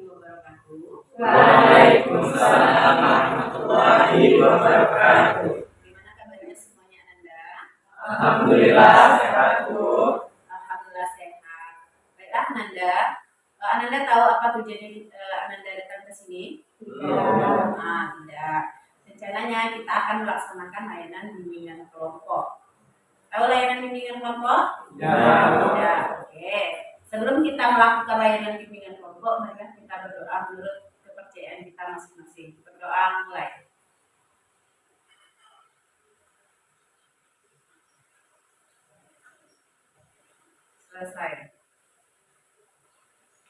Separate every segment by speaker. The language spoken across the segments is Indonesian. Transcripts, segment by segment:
Speaker 1: wabarakatuh.
Speaker 2: Waalaikumsalam warahmatullahi wabarakatuh.
Speaker 1: Gimana kabarnya semuanya Ananda?
Speaker 2: Alhamdulillah sehat, Bu.
Speaker 1: Alhamdulillah sehat. Baiklah Ananda. Ananda tahu apa tujuannya Ananda datang ke sini?
Speaker 2: Belum.
Speaker 1: Tidak. Rencananya kita akan melaksanakan layanan bimbingan kelompok. Tahu layanan bimbingan kelompok?
Speaker 2: Ya.
Speaker 1: Oke. Sebelum kita melakukan layanan bimbingan kelompok, mari kita berdoa menurut kepercayaan kita masing-masing. Berdoa mulai. Selesai.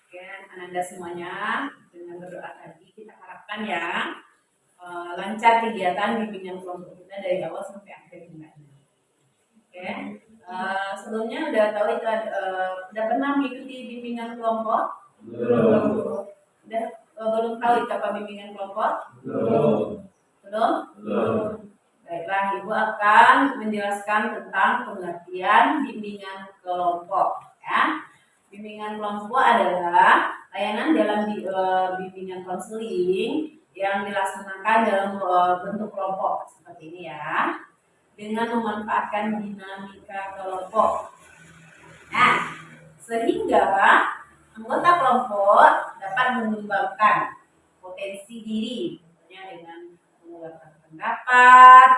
Speaker 1: Oke, Ananda semuanya, dengan berdoa tadi kita harapkan ya lancar kegiatan bimbingan kelompok kita dari awal sampai akhir bulannya. Oke, sebelumnya udah tahu itu udah pernah mengikuti bimbingan kelompok?
Speaker 2: Belum.
Speaker 1: Udah belum tahu itu apa bimbingan kelompok? Belum? Baiklah, Ibu akan menjelaskan tentang pengertian bimbingan kelompok. Ya, bimbingan kelompok adalah layanan dalam bimbingan konseling yang dilaksanakan dalam bentuk kelompok seperti ini ya, dengan memanfaatkan dinamika kelompok. Nah, sehingga anggota kelompok dapat mengembangkan potensi diri, misalnya dengan mengeluarkan pendapat,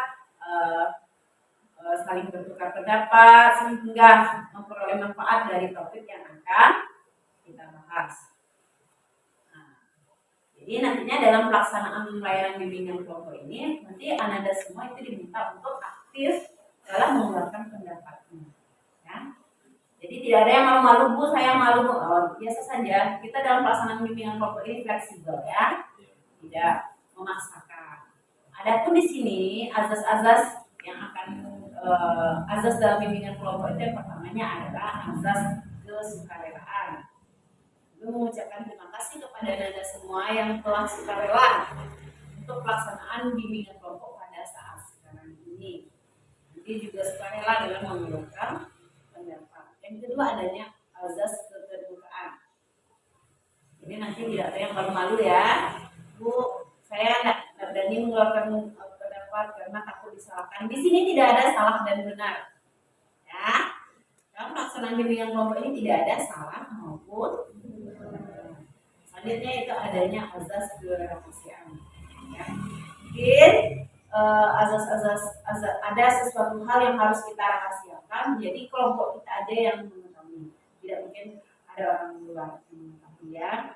Speaker 1: saling bertukar pendapat, sehingga memperoleh manfaat dari topik yang akan kita bahas. Nah, jadi nantinya dalam pelaksanaan layanan bimbingan kelompok ini, nanti Ananda semua itu diminta untuk aktif dalam mengeluarkan pendapatnya. Ya. Jadi tidak ada yang malu-malu, Bu, saya malu, Bu. Biasa saja. Kita dalam pelaksanaan bimbingan kelompok ini fleksibel ya, tidak memaksakan. Adapun di sini azas-azas yang akan azas dalam bimbingan kelompok itu yang pertamanya adalah azas kesukarelaan. Ibu mengucapkan terima kasih kepada Anda semua yang telah sukarela untuk pelaksanaan bimbingan kelompok pada saat sekarang ini. Nanti juga sukarela dalam mengeluarkan pendapat. Yang kedua adanya azas keterbukaan. Jadi nanti tidak ada yang malu-malu ya, Bu. Saya tidak berani mengeluarkan pendapat karena takut disalahkan. Di sini tidak ada salah dan benar. Ya, dalam pelaksanaan bimbingan kelompok ini tidak ada salah maupun benar. Selanjutnya itu adanya azas kerahasiaan. Ya, mungkin azas ada sesuatu hal yang harus kita rahasiakan. Jadi kelompok kita aja yang mengetahui. Tidak mungkin ada orang luar yang mengetahui ya.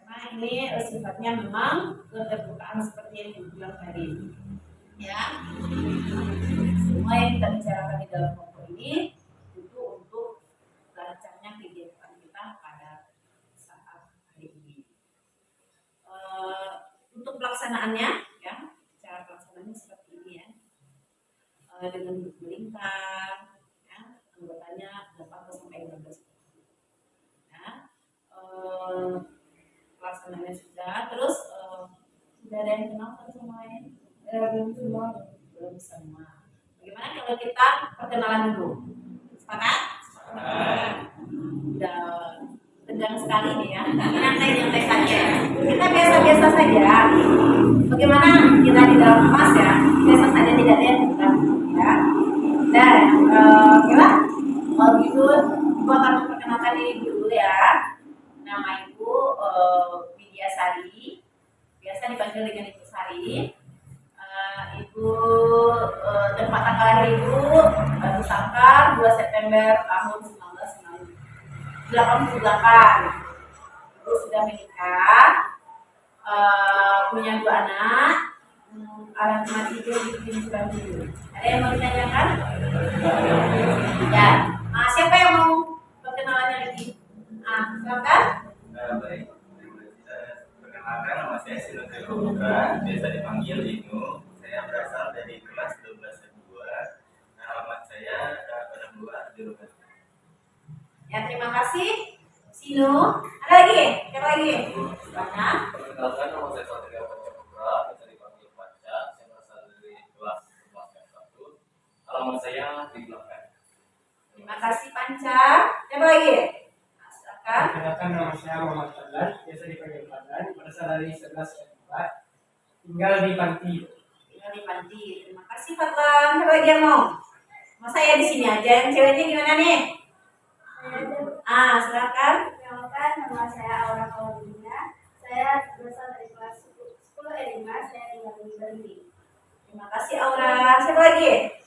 Speaker 1: Karena ini sifatnya memang keterbukaan seperti yang dibilang tadi. Ya, semua yang kita bicarakan di dalam kelompok ini itu untuk lancarnya kegiatan kita pada saat hari ini. Untuk pelaksanaannya, ya, cara pelaksanaannya seperti ini ya, dengan melingkar, ya, anggotanya 8-15. Ya, pelaksanaannya sudah, terus sudah ada yang kenal sama lain? Belum semua. Bagaimana kalau kita perkenalan dulu? Sepakat? Udah tegang sekali nih ya. Nyantai-nyantai saja. Kita biasa-biasa saja. Bagaimana kita di dalam kelas ya? Biasa saja, tidak ada yang kita ya. Dan gimana? Kalau gitu, Ibu akan memperkenalkan diri dulu ya. Nama Ibu Widya Sari, biasa dipanggil dengan Ibu Sari. Ibu tempat tanggal lahir Ibu Sangkar 2 September tahun 1988. Ibu sudah menikah, punya 2 anak. Alamat Ibu di Surabaya. Ada yang mau ditanyakan? Ya. Siapa yang mau perkenalannya lagi? Silakan.
Speaker 2: Baik. Perkenalkan, nama saya Sinutri Putra, biasa dipanggil Inu. Saya berasal dari kelas 12-2. Alamat saya pada 2 di rumah.
Speaker 1: Ya, terima kasih Sino. Ada lagi? Siapa lagi? Banyak.
Speaker 3: Perkenalkan, nama saya Satria Pancaputra, biasa dipanggil Panca. Saya berasal dari kelas 11-1. Alamat saya di belakang.
Speaker 1: Terima kasih Panca. Siapa lagi? Silakan.
Speaker 4: Perkenalkan, nama saya Muhammad Fadlan, biasa dipanggil berasal dari 11 tempat, tinggal di panti.
Speaker 1: Tinggal di panti. Terima kasih Fatlan. Siapa lagi yang mau? Masa ya di sini aja. Yang ceweknya gimana nih? Silakan.
Speaker 5: Perkenalkan, nama saya Aura Paulina. Saya berasal dari kelas 10 E5. Saya tinggal di Bali.
Speaker 1: Terima kasih Aura. Siapa lagi?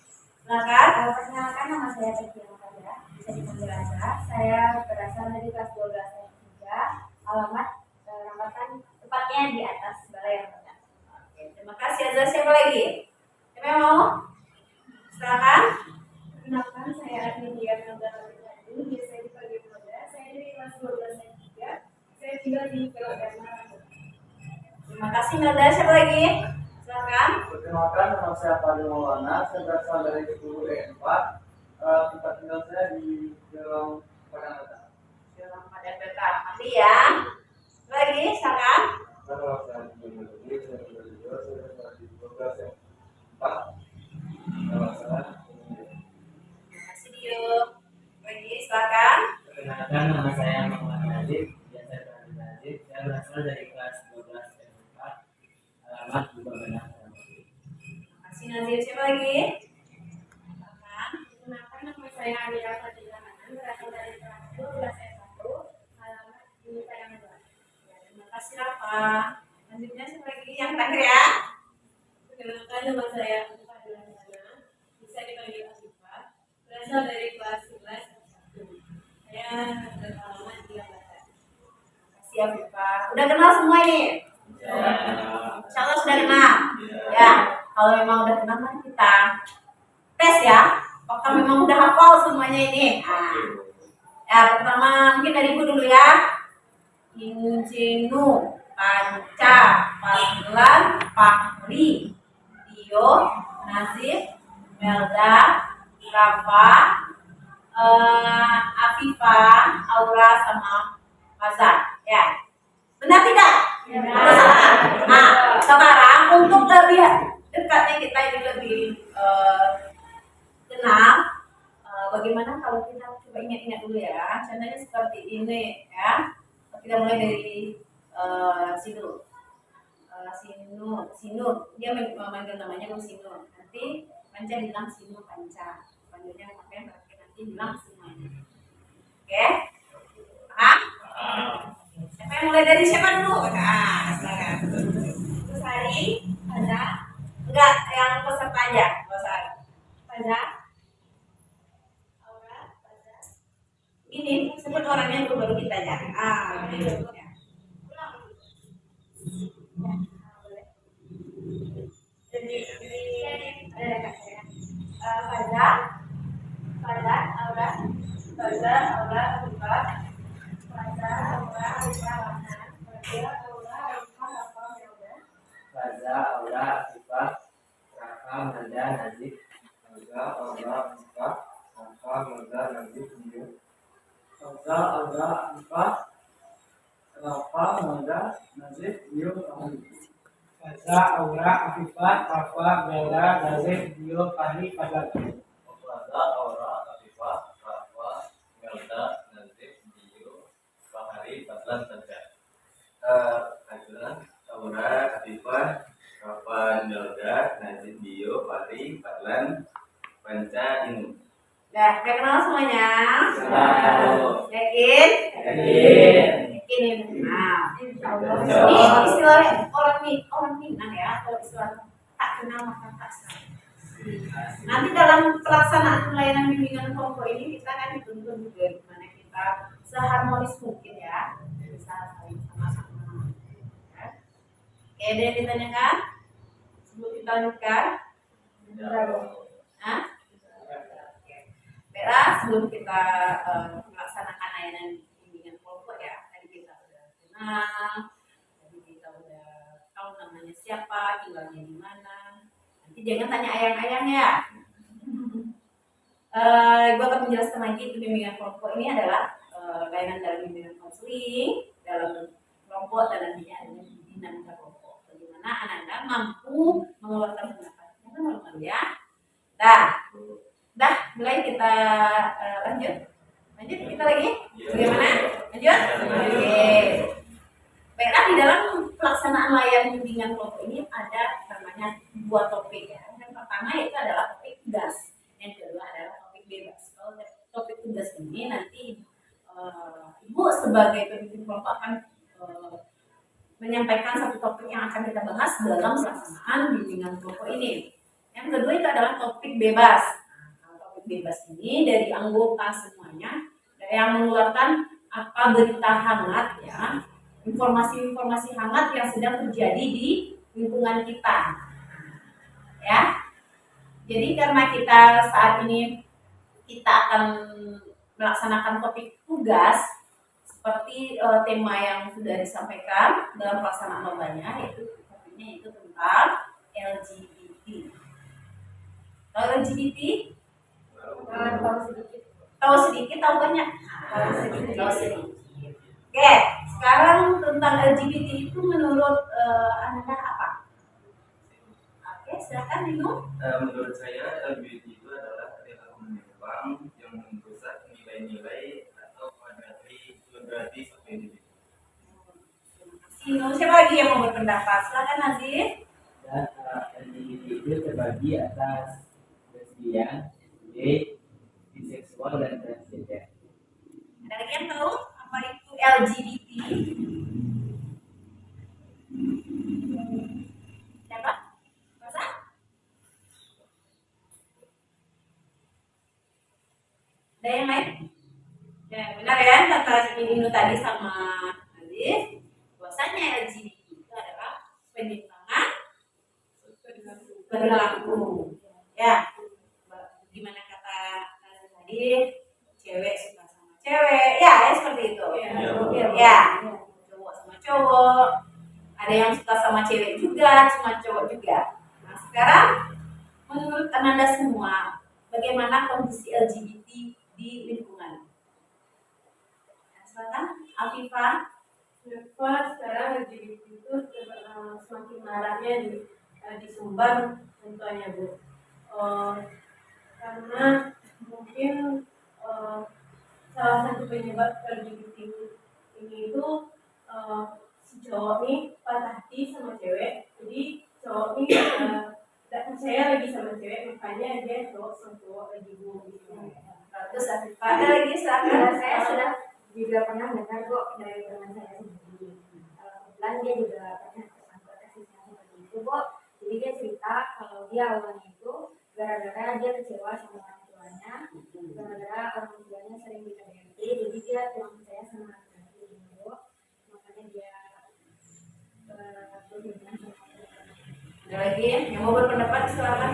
Speaker 1: Silakan.
Speaker 5: Perkenalkan, nama saya Tekia Makadra. Bisa dipanggil Azra. Saya berasal dari kelas 12 E3. Alamat Rambatan, tepatnya di atas Balai Rambatan.
Speaker 1: Oke, terima kasih Azza. Siapa lagi? Siapa yang mau? Silakan.
Speaker 5: Perkenalkan, saya Aditya Nandara. Biasa dipanggil Moda. Saya dari kelas 12 E3. Saya tinggal di Kelapa.
Speaker 1: Terima kasih Melda. Siapa lagi? Silakan.
Speaker 6: Perkenalkan, nama saya Fadil Maulana. Saya berasal dari 10 E4. Tempat tinggal saya di Jalan Padang Batak.
Speaker 1: Dalam pada peta. Nanti ya. Siapa lagi? Silakan.
Speaker 6: Nama saya Jumlah Lagi. Saya dari Jawa. Saya berasal di 12 E4. Nama saya
Speaker 1: Terima kasih Dio. Lagi silakan.
Speaker 7: Perkenalkan, nama saya Muhammad Najib, biasa dipanggil Najib. Saya berasal dari kelas 12 M4, alamat di Babenas.
Speaker 1: Terima kasih Nazir. Siapa lagi? Silakan.
Speaker 5: Perkenalkan, nama saya Amira Fadila Manan. Berasal dari kelas 12 E1. Alamat di Padang Batak.
Speaker 1: Ya, terima kasih Rafa. Selanjutnya siapa lagi? Yang terakhir ya.
Speaker 5: Perkenalkan, nama saya Fadila Manan. Bisa dipanggil Asifah. Berasal dari kelas 11 E1. Saya beralamat di Batak.
Speaker 1: Terima kasih Afifa. Udah kenal semua ini? Insya Allah sudah kenal. Ya, kalau memang udah kenal mari kita tes ya. Apakah memang udah hafal semuanya ini? Ya, pertama mungkin dari ibu dulu ya. Incinu, Panca, Fadlan, Fahri, Tio, Nazif, Melda, Rafa, Afifa, Aura, sama Mazar. Ya, benar tidak? Nah, sekarang untuk lebih dekatnya kita ini lebih kenal. Bagaimana kalau kita coba ingat-ingat dulu ya. Contohnya seperti ini ya. Kita mulai dari Sinu. Sinu. Dia memanggil namanya Sinu. Nanti Panca bilang Sinu Panca. Panggilnya pakai terakhir nanti bilang semuanya. Oke? Paham? Siapa yang mulai dari siapa dulu? Silakan. Terus Hari, ada? Enggak, yang peserta aja. Bosan. Ada? Aura, ada? Ini sebut orangnya dulu baru kita aja. Ini dulu ya. Jadi ada Pada, Aura, Afifa, Pada, Aura, Afifa, Rahman, Pada, Aura, Afifa, Rafa, Melda.
Speaker 7: Faza, Aura, Afifa, Rafa, Melda, Najib.
Speaker 6: Faza, Aura, Afifa, Rafa, Melda, Najib, Dio. Faza, Aura, Afifa, Rafa, Melda, Najib, Dio, Fahri.
Speaker 4: Faza, Aura, Afifah, Rafa, Melda, Nazif, Dio, Fahri, Fadlan.
Speaker 3: Faza, Aura, Afifa, Rafa, Melda, Nazif, Dio, Fahri, Fadlan, Panca.
Speaker 2: Aura, Afifa, Rafa, Melda, Najib, Dio, Fahri, Fadlan, Panca, Inu.
Speaker 1: Udah kenal semuanya?
Speaker 3: Tahu.
Speaker 1: Yakin?
Speaker 3: Yakin.
Speaker 1: Yakin ini kenal.
Speaker 5: Insya Allah.
Speaker 1: Ini istilahnya orang Minang ya. Kalau istilah tak kenal maka tak sayang. Nanti dalam pelaksanaan pelayanan bimbingan kelompok ini kita akan dituntut juga gimana kita seharmonis mungkin ya, bisa saling sama-sama. Ya. Oke, ada yang ditanyakan? Sebelum kita lanjutkan? Hah? Baiklah, sebelum kita melaksanakan layanan bimbingan kelompok ya, tadi kita udah kenal, tadi kita udah tahu namanya siapa, tinggalnya di mana. Nanti jangan tanya ayang-ayang ya. Gue akan menjelaskan lagi itu bimbingan kelompok ini adalah layanan dalam bimbingan konseling dalam kelompok dan nantinya adanya dinamika kelompok. Bagaimana anak-anak mampu mengeluarkan pendapatnya, teman-teman ya. Dah, mulai kita lanjut kita lagi. Bagaimana? Lanjut. Oke. Baiklah, di dalam pelaksanaan layanan bimbingan kelompok ini ada namanya dua topik ya. Yang pertama itu adalah topik tugas, yang kedua adalah topik bebas. Kalau topik tugas ini nanti Ibu sebagai pemimpin kelompok akan menyampaikan satu topik yang akan kita bahas dalam pelaksanaan bimbingan kelompok ini. Yang kedua itu adalah topik bebas. Nah, topik bebas ini dari anggota semuanya yang mengeluarkan apa berita hangat ya, informasi-informasi hangat yang sedang terjadi di lingkungan kita. Ya. Jadi karena kita saat ini kita akan melaksanakan topik tugas seperti tema yang sudah disampaikan dalam pelaksanaan lombanya, yaitu topiknya itu tentang LGBT. Tahu LGBT? Tahu sedikit, tahu banyak? Tahu sedikit. Oke, sekarang tentang LGBT itu menurut Anda apa? Oke, silakan Dino.
Speaker 2: Menurut saya LGBT itu adalah perilaku menyimpang yang merusak nilai-nilai atau moderasi suatu individu.
Speaker 1: Siapa lagi yang mau berpendapat? Silakan Nazif.
Speaker 7: Dan LGBT itu terbagi atas lesbian, gay, biseksual, dan transgender.
Speaker 1: Ada lagi yang tahu apa itu LGBT? Siapa? Masa? Ada yang lain? Ya, benar ya, kata Dino tadi sama Nazif. Bahwasanya LGBT itu adalah penyimpangan perilaku. Ya, gimana kata tadi, cewek suka sama cewek, ya seperti itu. Ya, cowok sama cowok. Ada yang suka sama cewek juga, cuma cowok juga. Nah, sekarang menurut Ananda semua, bagaimana kondisi LGBT di lingkungan? Nah, silakan, Afifah.
Speaker 5: Kenapa sekarang LGBT itu semakin maraknya di Sumbar contohnya Bu? Karena mungkin salah satu penyebab LGBT ini itu si cowok nih patah hati sama cewek, jadi cowok nih tidak percaya lagi sama cewek, makanya dia cowok sama cowok lagi gitu.
Speaker 1: Terus Afifah, ada lagi silakan.
Speaker 8: Saya sudah juga pernah dengar kok dari teman saya sendiri. Kebetulan dia juga pernah tersangkut kasusnya seperti itu kok. Jadi dia cerita kalau dia awalnya itu gara-gara dia kecewa sama orang tuanya, gara-gara orang tuanya sering di-KDRT, jadi dia kurang percaya sama laki-laki itu, makanya dia berhubungan sama orang.
Speaker 1: Ada lagi yang mau berpendapat silakan.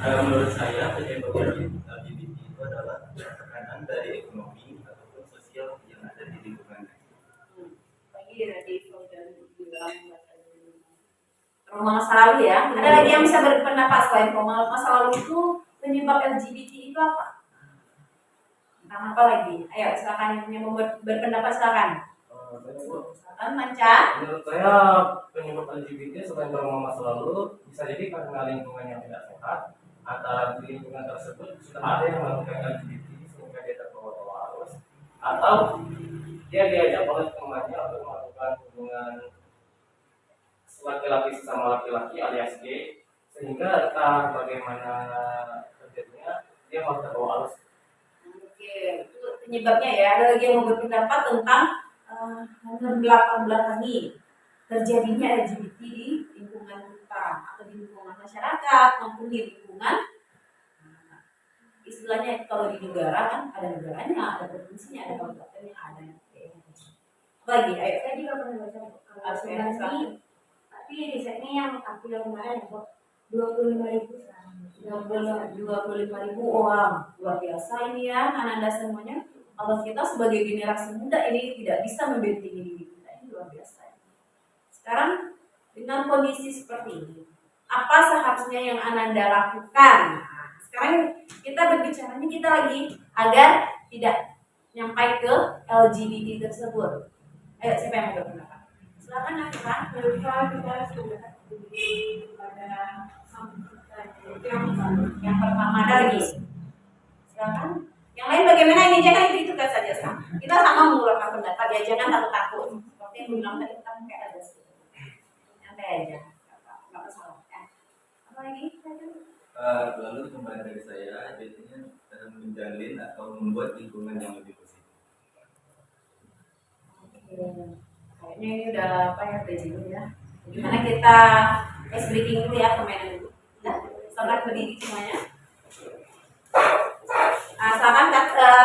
Speaker 2: Menurut saya penyebab LGBT itu adalah tekanan dari ekonomi ataupun sosial yang ada di lingkungan.
Speaker 1: Lagi dari dan bilang trauma masa lalu ya. Ada lagi yang bisa berpendapat selain trauma masa lalu itu penyebab LGBT itu apa? Tentang apa lagi? Ayo silakan yang mau berpendapat silakan. Silakan Manca.
Speaker 3: Menurut saya penyebab LGBT selain trauma masa lalu bisa jadi karena lingkungan yang tidak sehat, antara di lingkungan tersebut sudah ada yang melakukan LGBT sehingga dia terbawa arus, atau dia diajak oleh temannya untuk melakukan hubungan laki-laki sesama laki-laki alias gay, sehingga entah bagaimana terjadinya dia malah terbawa arus.
Speaker 1: Oke, itu penyebabnya ya. Ada lagi yang mau berpendapat tentang membelakangi terjadinya LGBT di lingkungan kita atau di lingkungan masyarakat maupun di lingkungan istilahnya kalau di negara kan ada negaranya, ada provinsinya, ada kabupatennya, ada lagi. Ayo
Speaker 8: Saya juga pernah baca asuransi, tapi risetnya yang April kemarin kok 25.000 sekarang.
Speaker 1: 25.000 orang, luar biasa ini ya Ananda semuanya. Kalau kita sebagai generasi muda ini tidak bisa membentengi diri kita, ini luar biasa. Sekarang dengan kondisi seperti ini, apa seharusnya yang Ananda lakukan? Nah, sekarang kita berbicaranya kita lagi agar tidak nyampai ke LGBT tersebut. Ayo siapa yang mau berpendapat? Silakan Nafisa.
Speaker 5: Menurut saya kita sudah pada sambutan itu yang pertama.
Speaker 1: Yang pertama ada lagi. Silakan. Yang lain bagaimana ini jangan itu kan saja sama. Kita sama mengeluarkan pendapat ya, jangan takut-takut. Seperti seperti yang bilang tadi kita pakai ada santai aja, nggak masalah ya. Apa lagi?
Speaker 2: Lalu kembali dari saya, biasanya dalam menjalin atau membuat lingkungan yang lebih positif.
Speaker 1: Kayaknya ini udah apa ya, bridging ya. Gimana kita ice breaking dulu ya, permainan dulu. Ya, selamat berdiri semuanya. Silakan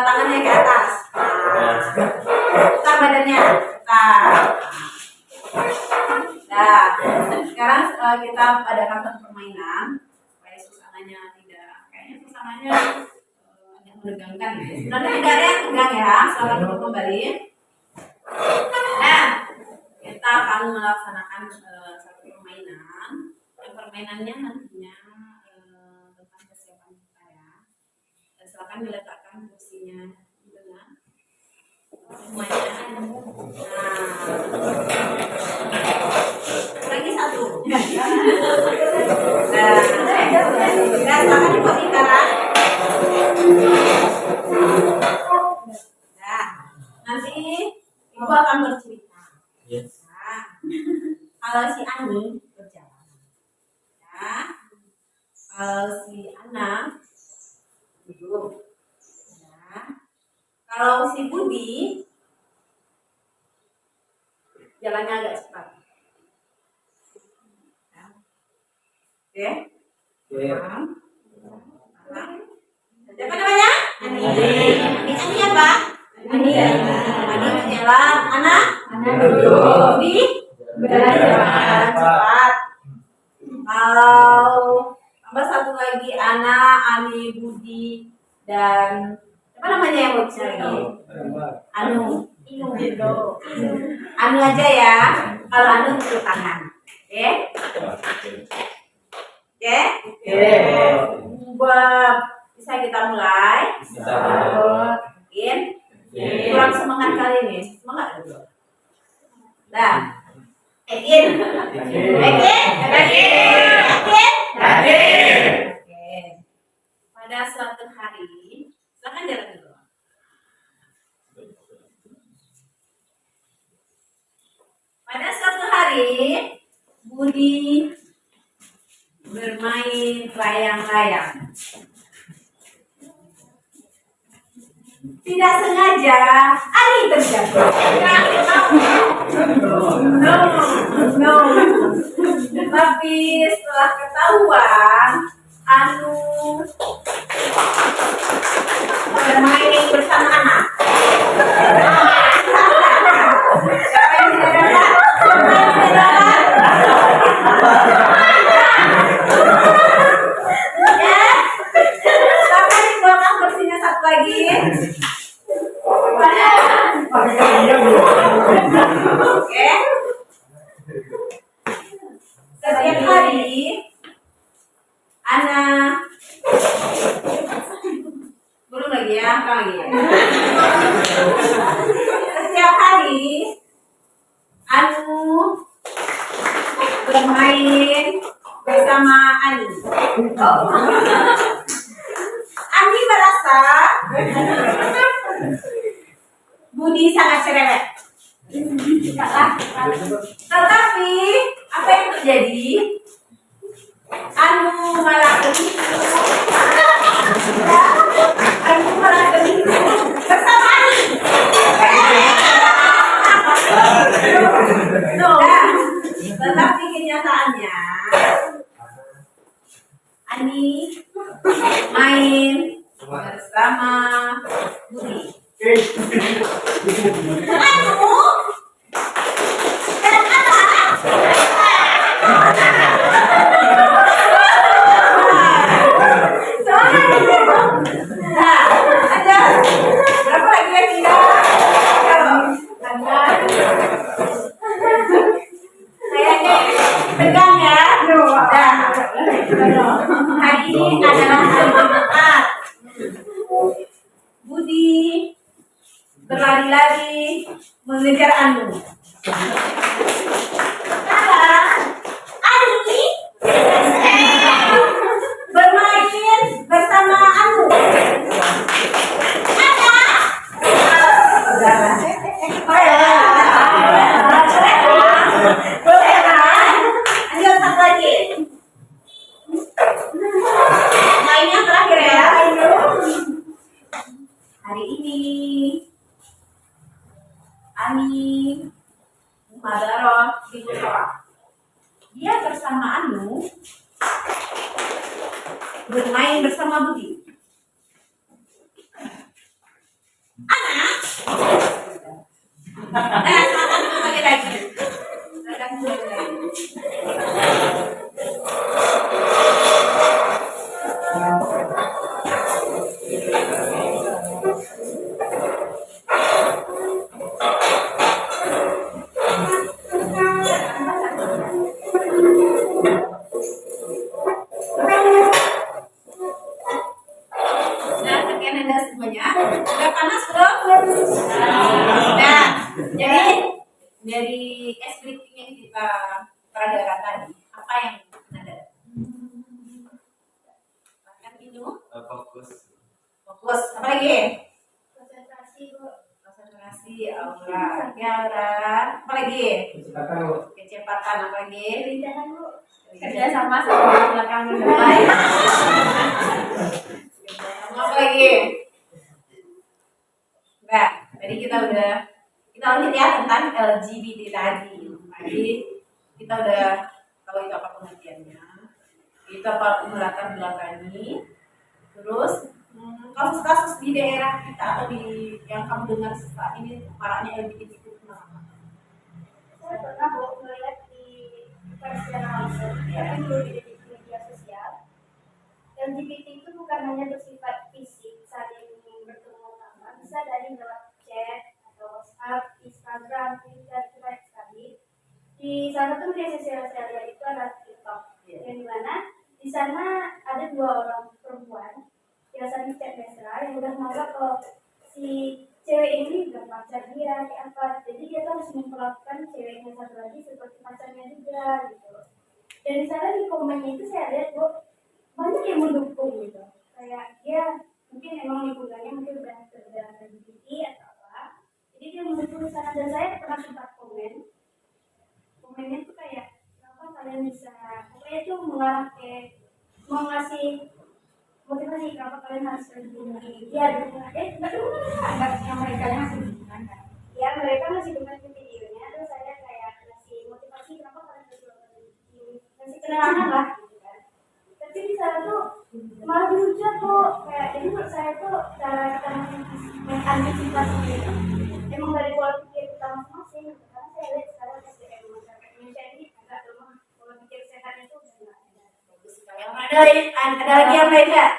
Speaker 1: tangannya ke atas. Putar badannya. Nah, sekarang kita adakan satu permainan supaya suasananya tidak, kayaknya suasananya agak menegangkan. Sebenarnya tidak ada yang tegang ya. Selamat dulu kembali. Nah, kita akan melaksanakan satu permainan. Yang permainannya nantinya tentang kesiapan kita ya. Dan silakan diletakkan kursinya di tengah. Permainan. Lagi satu. Nah, silakan dibuat lingkaran. Nah, nanti Ibu akan bercerita.
Speaker 7: Yes.
Speaker 1: Nah, kalau si Ani berjalan, ya. Kalau si Ana duduk, ya. Kalau si Budi jalannya agak cepat. Ya. Oke. Siapa namanya? Ani. Ani apa? Ani berjalan, Ana duduk, Budi berjalan cepat. Kalau tambah satu lagi, Ana, Ani, Budi, dan apa namanya yang lucu lagi? Anu. Anu aja ya. Kalau Anu tepuk tangan. Oke? Bisa kita mulai? Mungkin kurang semangat kali ini. Semangat dulu. Nah, Ekin. Oke. Pada suatu hari, silakan jalan dulu. Pada suatu hari, Budi bermain layang-layang. Tidak sengaja, Ani terjatuh. No. Tapi setelah ketahuan, Anu bermain bersama anak. Siapa yang tidak dapat? Ya, siapa yang dibuatkan kursinya satu lagi? Oke. Setiap hari Ana belum lagi ya, apa lagi ya? Setiap hari Anu bermain bersama Ani. Ani merasa Budi sangat cerewet. Tetapi apa yang terjadi? Anu malah begitu bersama Ani. Tetapi kenyataannya Ani main bersama Budi. Anu dan ada berapa lagi yang tinggal? Kayaknya tegang ya. Hari ini adalah hari Jumat. Budi berlari-lari mengejar Anu. Sekarang Ani bermain bersama Anu. bermain bersama Budi. Anak. Silakan kembali lagi. Silakan kembali lagi. Nah, sekian Anda semuanya. Sudah panas belum? Nah, jadi dari SBT yang kita peragakan tadi, apa yang Anda akan minum?
Speaker 2: Fokus.
Speaker 1: Fokus. Apa lagi?
Speaker 5: Konsentrasi, Bu.
Speaker 1: Konsentrasi, aura, ya aura. Apa lagi?
Speaker 4: Silakan Bu.
Speaker 1: Kecepatan, apa lagi?
Speaker 5: Kelindahan, Bu.
Speaker 1: Kerja sama di belakang di depan. Apa lagi? Nah, tadi kita lanjut ya tentang LGBT tadi. Tadi kita udah tahu itu apa pengertiannya, itu apa latar belakangi. Terus kasus-kasus di daerah kita atau di yang kamu dengar saat ini maraknya LGBT itu kenapa?
Speaker 8: Saya pernah melihat di persiaran langsung, tapi dulu di media sosial. LGBT itu bukan hanya bersifat fisik, saling bertemu lama, bisa dari lewat chat atau WhatsApp, Instagram, Twitter, banyak sekali. Di sana tuh media sosial itu ada TikTok, yang dimana di sana ada 2 orang perempuan yang saling chat mesra yang udah nganggap kalau si cewek ini udah pacar dia kayak apa, jadi dia tuh harus memperlakukan ceweknya satu lagi seperti pacarnya juga gitu. Dan di sana di komennya itu saya lihat kok banyak yang mendukung gitu, kayak dia mungkin emang lingkungannya mungkin udah terbiasa LGBT atau apa, jadi dia mendukung di sana. Dan saya pernah sempat komennya tuh kayak kenapa kalian bisa, pokoknya tuh mengarah ke mengasih motivasi kenapa kalian harus terhubungi ya dukungan nggak yang mereka ngasih dukungan kan ya, mereka ngasih dukungan ke videonya, terus saya kayak ngasih motivasi kenapa kalian harus ngasih kenalan lah gitu kan. Tapi di sana tuh malah dihujat kok, kayak jadi menurut saya tuh cara kita mengantisipasi itu emang dari pola pikir kita masing-masing gitu. Karena saya lihat sekarang SDM masyarakat Indonesia ini agak lemah, pola pikir sehat itu udah nggak ada.
Speaker 1: Ada lagi yang lain nggak?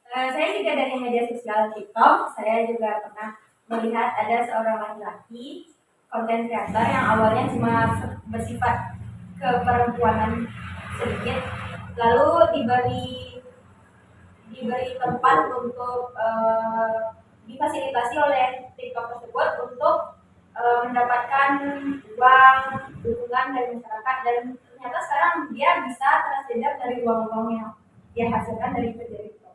Speaker 8: Saya juga dari media sosial TikTok, saya juga pernah melihat ada seorang laki-laki konten kreator yang awalnya cuma bersifat keperempuanan sedikit, lalu diberi tempat untuk difasilitasi oleh TikTok tersebut untuk mendapatkan uang dukungan dari masyarakat, dan ternyata sekarang dia bisa transgender dari uang-uang yang dia hasilkan dari kerja TikTok.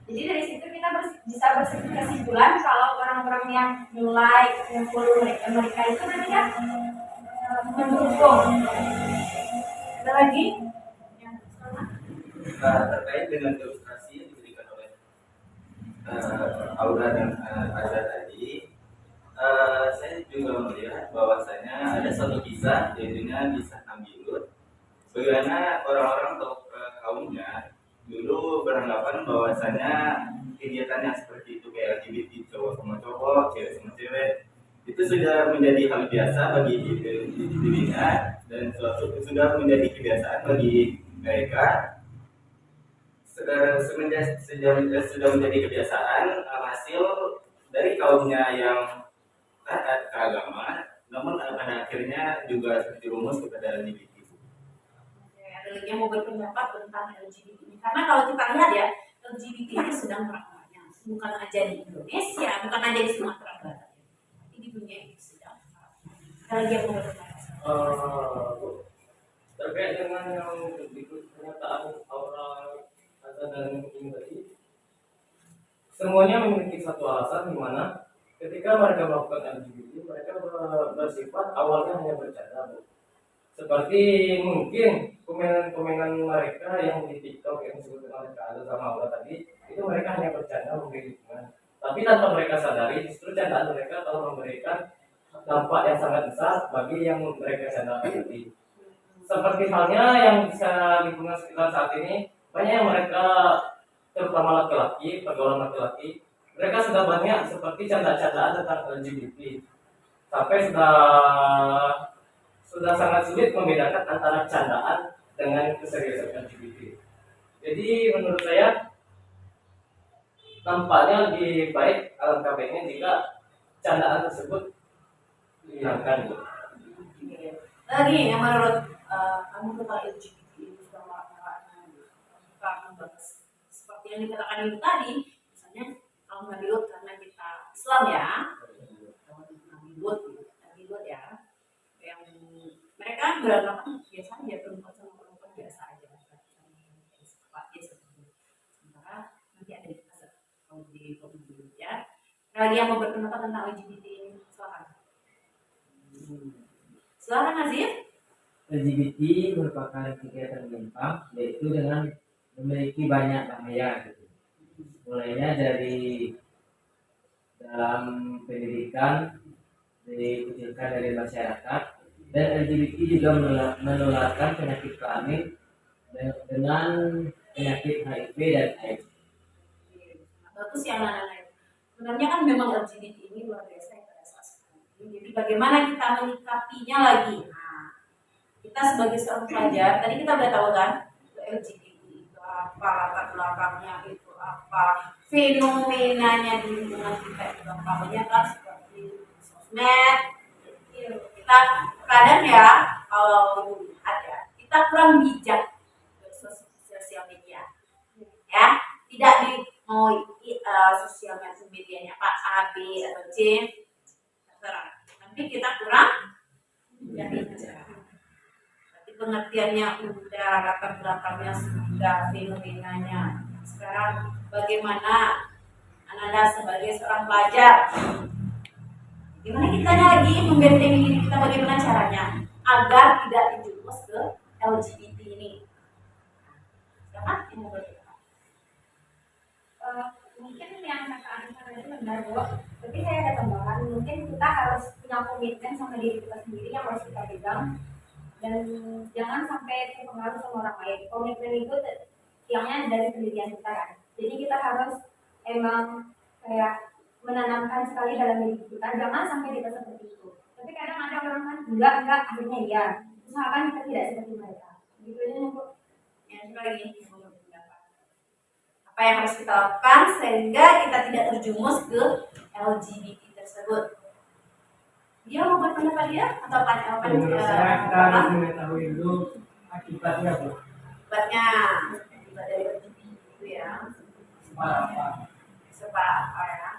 Speaker 8: Jadi dari situ kita bisa berkesimpulan kalau orang-orang yang mulai yang follow mereka itu nanti kan mendukung.
Speaker 1: Ada lagi?
Speaker 2: Terkait dengan ilustrasi yang diberikan oleh Aura dan Azza tadi, saya juga melihat bahwasanya ada satu kisah, yaitu kisah Nabi Lut. Bagaimana orang-orang atau kaumnya dulu beranggapan bahwasanya kegiatan yang seperti itu kayak LGBT cowok sama cowok, cewek sama cewek itu sudah menjadi hal biasa bagi dirinya, dan sudah menjadi kebiasaan bagi mereka. Sudah menjadi kebiasaan hasil dari kaumnya yang taat ke agama, namun pada akhirnya juga terjerumus kepada LGBT.
Speaker 1: Ada lagi yang mau berpendapat tentang LGBT ini, karena kalau kita lihat ya LGBT ini sedang meramainya, bukan aja di Indonesia, bukan aja di Sumatera Barat, tapi di dunia ini sedang. Ada lagi yang mau berpendapat?
Speaker 3: Terkait dengan yang pernyataan orang Azza dan ini tadi, semuanya memiliki satu alasan di mana ketika mereka melakukan LGBT, mereka bersifat awalnya hanya bercanda, Bu. Seperti mungkin komenan-komenan mereka yang di TikTok yang disebut oleh Kak Azza sama Aura tadi, itu mereka hanya bercanda memberi dukungan. Tapi tanpa mereka sadari, justru candaan mereka telah memberikan dampak yang sangat besar bagi yang mereka candakan tadi. Seperti halnya yang bisa lingkungan sekitar saat ini, banyak yang mereka, terutama laki-laki, pergaulan laki-laki, mereka sudah banyak seperti canda-candaan tentang LGBT, sampai sudah sangat sulit membedakan antara candaan dengan keseriusan LGBT. Jadi menurut saya nampaknya lebih baik alangkah baiknya jika candaan tersebut dihilangkan.
Speaker 1: Lagi yang menurut kamu tentang LGBT itu sudah membahas seperti yang dikatakan ibu tadi, misalnya kalau Nabi Lut karena kita Islam ya, Nabi Lut ya, yang mereka beragama biasa aja, perempuan sama perempuan biasa aja, sementara nanti ada di pasar kalau di ya. Lagi yang mau berpendapat tentang LGBT ini, silakan Nazir.
Speaker 7: LGBT merupakan kegiatan menyimpang, yaitu dengan memiliki banyak bahaya gitu. Mulainya dari dalam pendidikan, dikucilkan dari masyarakat, dan LGBT juga menularkan penyakit kelamin dengan penyakit HIV dan AIDS.
Speaker 1: Bagus ya anak-anak. Sebenarnya kan memang LGBT ini luar biasa ya pada saat sekarang. Jadi bagaimana kita menyikapinya lagi? Nah, kita sebagai seorang pelajar, tadi kita udah tahu kan LGBT itu apa, latar belakangnya itu apa, fenomenanya di lingkungan kita itu apa, banyak kan seperti sosmed. Kita kadang ya kalau lihat ya, kita kurang bijak sosial media, ya tidak di mau sosial medianya Pak A, B atau C terserah, tapi kita kurang bijak. Pengertiannya udah, latar belakangnya sudah, fenomenanya. Sekarang bagaimana Anda sebagai seorang pelajar, gimana kita lagi membentengi diri kita, bagaimana caranya agar tidak terjerumus ke LGBT ini? Siapa yang mau berkata?
Speaker 8: Mungkin yang kata Anissa tadi benar Bu, tapi saya ada tambahan, mungkin kita harus punya komitmen sama diri kita sendiri yang harus kita pegang, dan jangan sampai terpengaruh sama orang lain. Komitmen itu tiangnya dari pendirian kita kan. Jadi kita harus emang kayak menanamkan sekali dalam diri kita, jangan sampai kita seperti itu. Tapi kadang ada orang kan enggak akhirnya iya. Usahakan kita tidak seperti mereka. Gitu aja Bu.
Speaker 1: Ya, lagi apa yang harus kita lakukan sehingga kita tidak terjumus ke LGBT tersebut. Dia mau berpendapat dia atau apa?
Speaker 4: Menurut saya kita harus mengetahui dulu akibatnya Bu.
Speaker 1: Akibatnya dari LGBT itu ya. Sebab apa ya?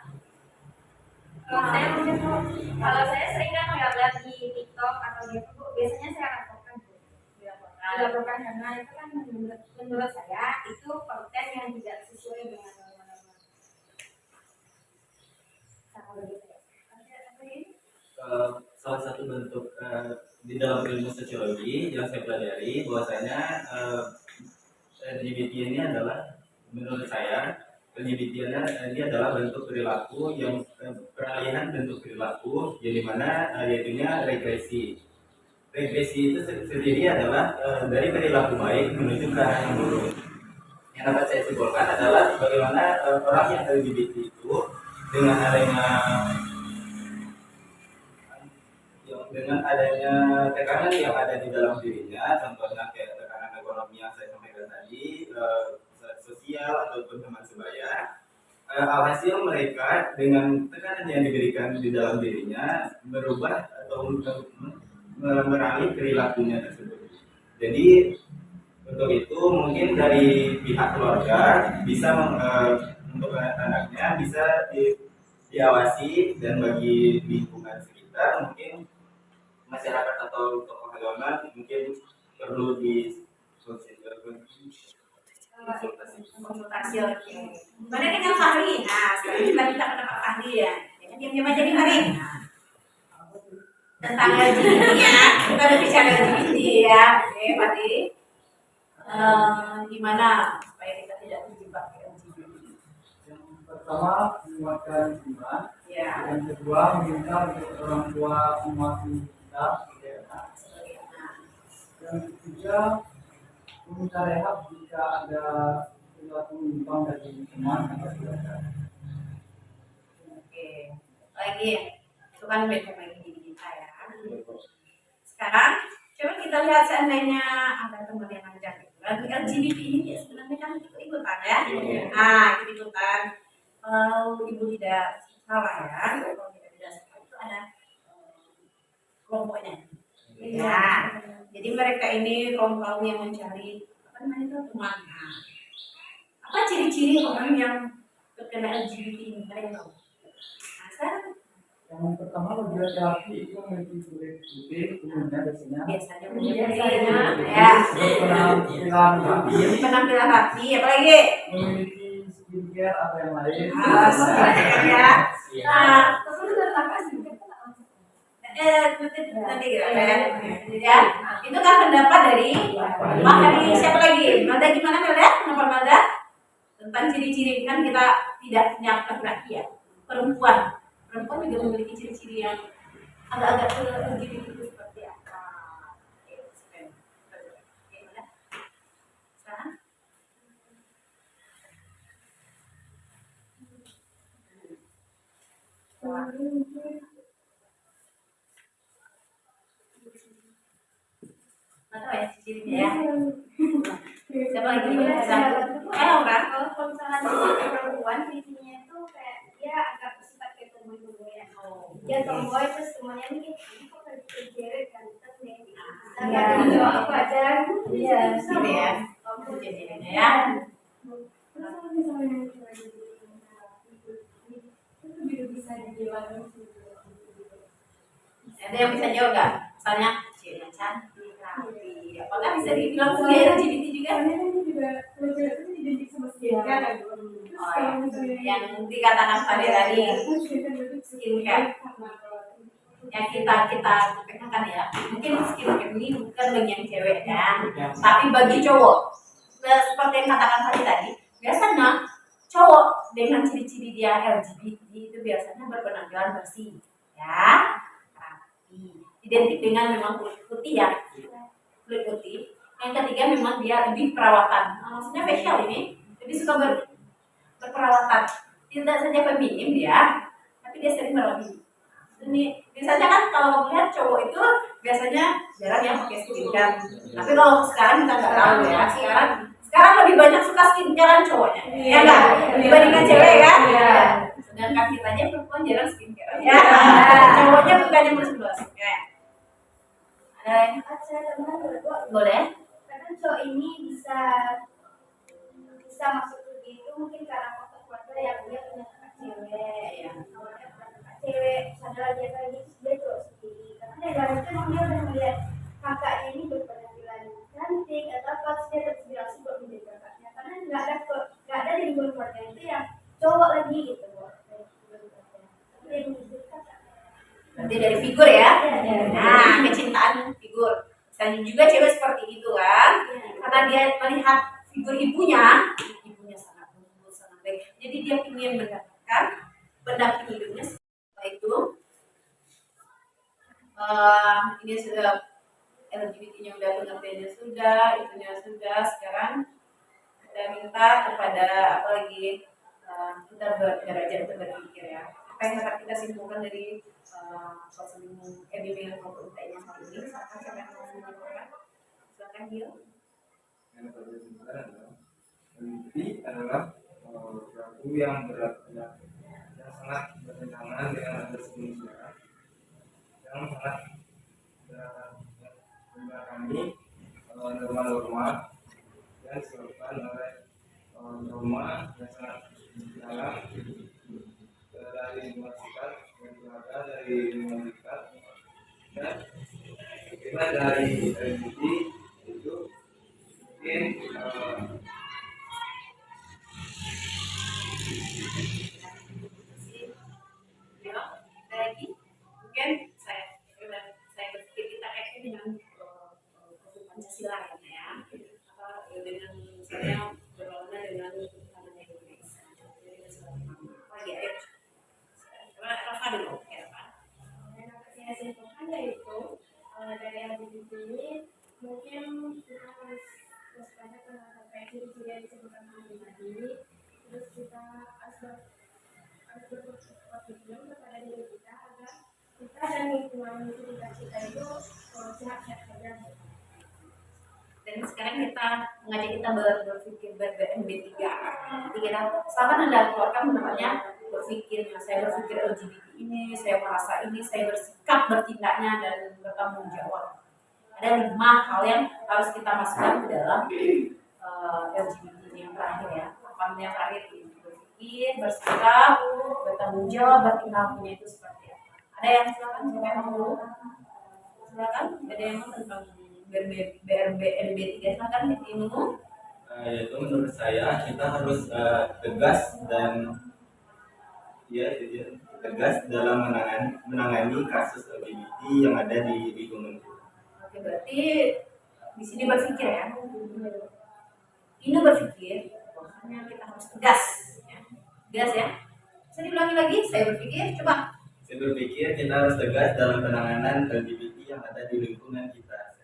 Speaker 8: Kalau saya sering kan ngeliat di TikTok atau di Facebook, biasanya saya laporkan karena itu kan menurut saya itu konten yang tidak sesuai dengan norma-norma.
Speaker 2: Salah satu bentuk di dalam ilmu sosiologi yang saya pelajari bahwasanya LGBT ini adalah, menurut saya LGBT ini adalah bentuk perilaku yang peralihan bentuk perilaku yang dimana yaitunya regresi. Regresi itu sendiri adalah dari perilaku baik menuju ke arah yang buruk. Yang dapat saya simpulkan adalah bagaimana orang yang LGBT itu dengan adanya tekanan yang ada di dalam dirinya, contohnya kayak tekanan ekonomi yang saya sampaikan tadi, sosial ataupun teman sebaya, alhasil mereka dengan tekanan yang diberikan di dalam dirinya berubah atau meralih perilakunya tersebut. Jadi untuk itu mungkin dari pihak keluarga bisa untuk anak-anaknya bisa diawasi, dan bagi lingkungan sekitar mungkin masyarakat atau tokoh agama mungkin perlu
Speaker 1: konsultasi lagi. Mana dengan Fahri? Nah, sekarang kita minta pendapat Fahri ya. Jangan diam-diam aja nih Fahri. Tentang LGBT ya, kita udah bicara LGBT ya. Oke Fahri. Gimana supaya kita tidak terjebak LGBT?
Speaker 6: Yang pertama, menguatkan iman.
Speaker 1: Ya.
Speaker 6: Yang kedua, meminta untuk orang tua mematuhi kita. Yang ketiga, meminta rehab jika ada perilaku menyimpang dari teman atau keluarga.
Speaker 1: Oke, lagi itu kan beda lagi di kita ya. Sekarang coba kita lihat seandainya ada teman yang ngajak gitu. Lagu LGBT ini ya sebenarnya kan ikut-ikutan ya. Nah, ikut-ikutan. Kalau ibu tidak salah ya, kalau tidak salah itu ada kelompoknya. Ya, jadi mereka ini kaum yang mencari apa namanya itu teman. Nah, apa ciri-ciri orang yang terkena LGBT ini? Kalian tahu? Nah, sekarang
Speaker 6: Yang pertama lebih laki-laki itu memiliki kulit putih, kemudian
Speaker 1: biasanya
Speaker 6: ya, penampilan rapi,
Speaker 1: penampilan rapi, apalagi
Speaker 6: memiliki skincare atau yang lain.
Speaker 1: ya. Nah, nanti ya. Itu kan pendapat dari siapa lagi? Melda gimana Melda? Kenapa Melda? Tentang ciri-ciri kan kita tidak punya laki-laki ya, perempuan juga memiliki ciri-ciri yang agak-agak LGBT itu seperti apa? Sekarang atau ya cirinya ya. Siapa lagi orang
Speaker 8: Kalau misalnya si perempuan cirinya itu kayak dia agak bersifat kayak tomboy ya. Dia tomboy terus semuanya mungkin kok kayak kejeret ganteng nih. Agak cowok apa aja. Iya,
Speaker 1: gitu ya. Itu cirinya ya.
Speaker 5: Terus kalau misalnya cewek itu juga bisa dibilang
Speaker 1: Ada yang bisa jawab nggak? Misalnya cewek cantik, rapi, apakah bisa dibilang sebagai LGBT juga?
Speaker 5: karena ini juga kalau cewek itu identik sama skincare kan.
Speaker 1: Oh, yang dikatakan tadi skincare yang kita tekankan ya, mungkin skincare ini bukan bagi yang cewek ya, tapi bagi cowok. Seperti yang katakan tadi, biasanya cowok dengan ciri-ciri dia LGBT itu biasanya berpenampilan bersih, ya, rapi, identik dengan memang kulit putih ya, kulit putih. Yang ketiga memang dia lebih perawatan, maksudnya facial ini lebih suka berperawatan, tidak saja feminim dia, tapi dia sering merawat. Ini biasanya kan kalau kamu lihat cowok itu biasanya jarang yang pakai skincare. Tapi kalau sekarang kita nggak tahu ya. Sekarang lebih banyak suka skincarean cowoknya, ya nggak? Dibandingkan cewek kan? Sedangkan kita aja perempuan jarang skincare. Ya, cowoknya bukannya mulus-mulus. Ya. Ada
Speaker 8: saya teman
Speaker 1: boleh?
Speaker 8: kadang cowok ini bisa masuk ke itu mungkin karena faktor keluarga yang dia punya kakak cewek
Speaker 1: Ya.
Speaker 8: awalnya punya kakak cewek sadar dia kayak gitu dia cowok sendiri karena dari itu emang dia udah melihat kakaknya ini berpenampilan cantik atau apa terus dia terinspirasi buat menjadi kakaknya karena nggak ada di luar keluarga itu yang cowok lagi gitu tapi dia menjadi kakak.
Speaker 1: Nanti dari figur ya. Nah, kecintaan figur. Dan juga cewek seperti itu kan, karena dia melihat figur ibunya sangat lembut, sangat baik. Jadi dia ingin mendapatkan pendamping hidupnya setelah itu. Ini sudah LGBT-nya udah, pengertiannya sudah, itunya sudah. Sekarang kita minta kepada apa lagi? Kita belajar untuk berpikir ya. Apa yang dapat kita simpulkan dari bimbingan kelompok UTI-nya hari ini? Silakan siapa yang mau menyampaikan? Silakan Gil.
Speaker 2: Yang perlu disampaikan adalah LGBT adalah pelaku yang yang sangat bertentangan dengan asas manusia, yang sangat memahami norma-norma yang disebutkan oleh norma yang sangat dalam dari masyarakat, dari masyarakat, dan kita dari LGBT itu mungkin
Speaker 1: Lagi mungkin saya berpikir kita kaitkan dengan Pancasila ya, dengan misalnya berlawanan dengan namanya Indonesia. Lagi ayo, Rafa dulu ya Pak.
Speaker 5: yang saya simpulkan yaitu dari LGBT ini mungkin kita harus
Speaker 8: kita itu sehat-sehat saja.
Speaker 1: Dan sekarang kita mengajak kita berpikir BMB3. Jadi kita selama Anda keluarkan namanya berpikirnya, saya berpikir LGBT ini, saya merasa ini, saya bersikap bertindaknya dan bertanggung jawab. Ada 5 hal yang harus kita masukkan ke dalam LGBT yang terakhir ya. Yang terakhir ini berpikir, bersikap, bertanggung jawab, bertindaknya itu seperti apa? Ada yang silakan, siapa yang mau? Silakan, ada yang mau tentang BRB3 silakan Ibnu.
Speaker 2: Yaitu menurut saya kita harus tegas dan tegas dalam menangani kasus LGBT yang ada di lingkungan kita.
Speaker 1: Oke, berarti di sini berpikir ya. Ini berpikir, bahwasanya kita harus tegas. Ya. Tegas ya. Bisa diulangi lagi? Saya berpikir, coba.
Speaker 2: Saya berpikir kita harus tegas dalam penanganan LGBT yang ada di lingkungan kita.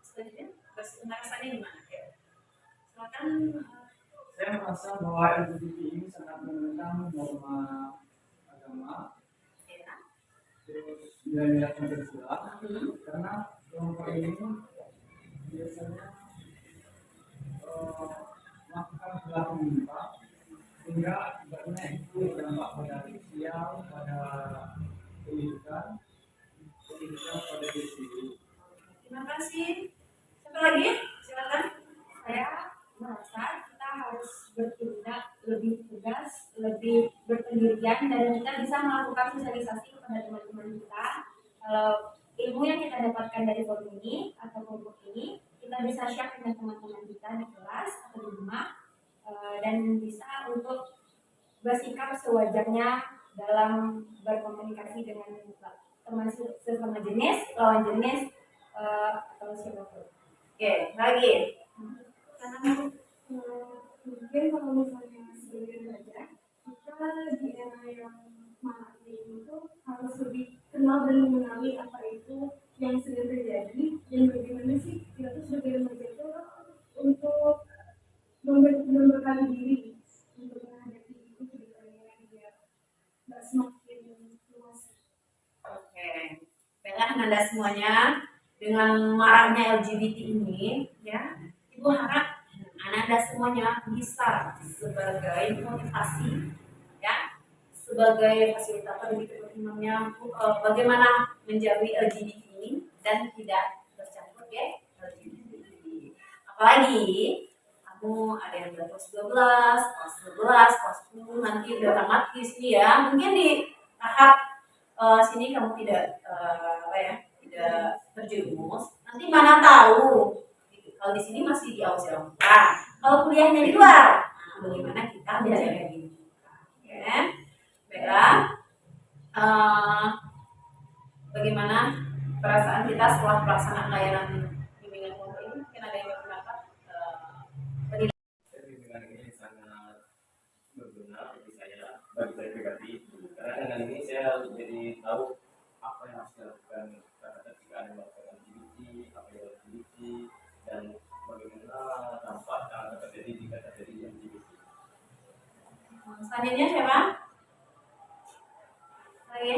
Speaker 1: Selanjutnya, rasanya gimana? Ya. Silakan.
Speaker 6: Saya merasa bahwa LGBT ini sangat menentang norma agama,
Speaker 1: Ya.
Speaker 6: terus nilai-nilai Pancasila, karena kelompok ini biasanya melakukan perilaku menyimpang sehingga akibatnya itu berdampak pada sosial, pada pendidikan pada diri sendiri.
Speaker 1: Terima kasih. Siapa lagi? Silakan.
Speaker 8: Saya merasa kita harus bertindak lebih tegas, lebih berpendirian, dan kita bisa melakukan sosialisasi kepada teman-teman kita. Kalau ilmu yang kita dapatkan dari forum ini atau kelompok ini, kita bisa share dengan teman-teman kita di kelas atau di rumah, dan bisa untuk bersikap sewajarnya dalam berkomunikasi dengan teman sesama jenis, lawan jenis, atau siapapun.
Speaker 1: Oke, lagi.
Speaker 5: Karena mungkin kalau misalnya sebagai remaja, kita di era yang marak ini itu harus lebih kenal dan mengenali apa itu yang sedang terjadi dan bagaimana sih kita tuh sebagai remaja itu untuk membekali diri untuk menghadapi itu ke depannya biar nggak semakin luas.
Speaker 1: Oke. Baiklah Anda semuanya, dengan maraknya LGBT ini, ya, Ibu harap Anda semuanya bisa sebagai motivasi, ya, sebagai fasilitator di kepentingannya bagaimana menjauhi LGBT ini dan tidak bercampur ya LGBT. Apalagi kamu ada yang kelas 12, kelas 11, kelas 10 nanti udah tamat di sini ya. Mungkin di tahap sini kamu tidak tidak terjerumus. Nanti mana tahu kalau di sini masih di awal kalau kuliahnya di luar, nah, bagaimana kita menjaga diri kita, ya? Baiklah, bagaimana perasaan kita setelah pelaksanaan layanan bimbingan kelompok ini? Mungkin ada yang berpendapat
Speaker 3: Bimbingan ini sangat berguna bagi saya pribadi, karena dengan ini saya jadi tahu apa yang harus dilakukan ketika ada melakukan LGBT, apa yang LGBT, dan bagaimana dampak yang akan terjadi jika terjadi LGBT.
Speaker 1: selanjutnya siapa? Lagi?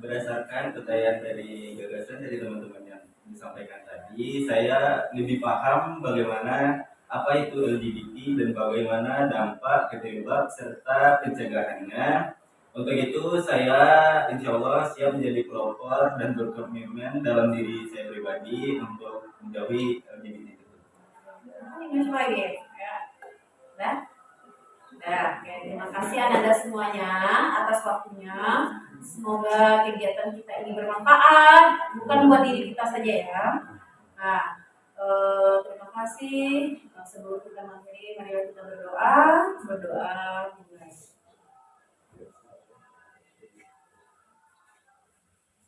Speaker 2: Berdasarkan kekayaan dari gagasan dari teman-teman yang disampaikan tadi, saya lebih paham bagaimana apa itu LGBT dan bagaimana dampak, ketembak, serta pencegahannya. Untuk itu saya insya Allah siap menjadi pelopor dan berkomitmen dalam diri saya pribadi untuk menjauhi LGBT itu.
Speaker 1: Ini lagi ya. Nah, oke, terima kasih Anda semuanya atas waktunya. Semoga kegiatan kita ini bermanfaat, bukan buat diri kita saja ya. Nah, terima kasih. Sebelum kita mengakhiri, mari kita berdoa mulai.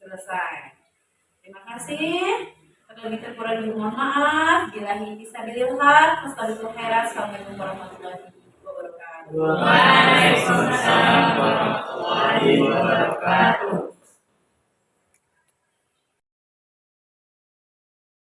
Speaker 1: Selesai. Terima kasih. Terlebih terkurang mohon maaf. Billahi fisabilillah. Wassalamualaikum warahmatullahi wabarakatuh.